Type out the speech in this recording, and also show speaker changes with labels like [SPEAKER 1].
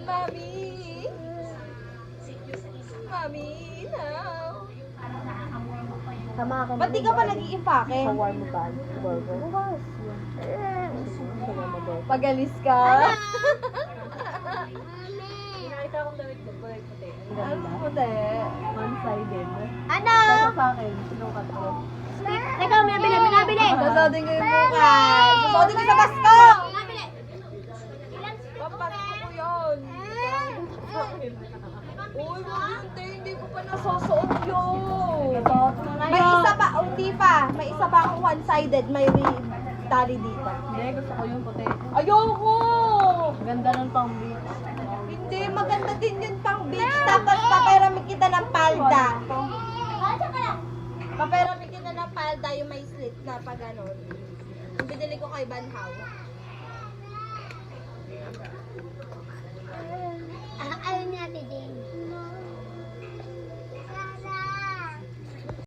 [SPEAKER 1] Mami! Mami, no!
[SPEAKER 2] Sama ka
[SPEAKER 1] Ba't di ka pa nag-iimpake?
[SPEAKER 2] Sa warm ba? Burger? Bukas.
[SPEAKER 1] Pagalis ka?
[SPEAKER 2] Nakita akong damit ko. Kulay puti.
[SPEAKER 1] Ano puti?
[SPEAKER 2] One-sided.
[SPEAKER 3] Ano?
[SPEAKER 2] Kaya sa akin, sinukat ko.
[SPEAKER 3] Teka, may nabili.
[SPEAKER 1] Sasodin ko yung bukas. Sasodin ko sa Pasko!
[SPEAKER 3] Nabili.
[SPEAKER 1] Papasko ko yun. Uy, wag yun, te. Hindi ko pa nasusuot yun. May isa pa, hindi pa. May isa pa akong one-sided. May tali dito.
[SPEAKER 2] Hindi, gusto ko yung puti.
[SPEAKER 1] Ayoko!
[SPEAKER 2] Ganda nun pang beach.
[SPEAKER 1] Hindi, maganda din yun pang beach. Tapos paperami kita ng palda. Paperami kita ng palda yung may slit na pa ganun. Yung binili ko kay Banhaw.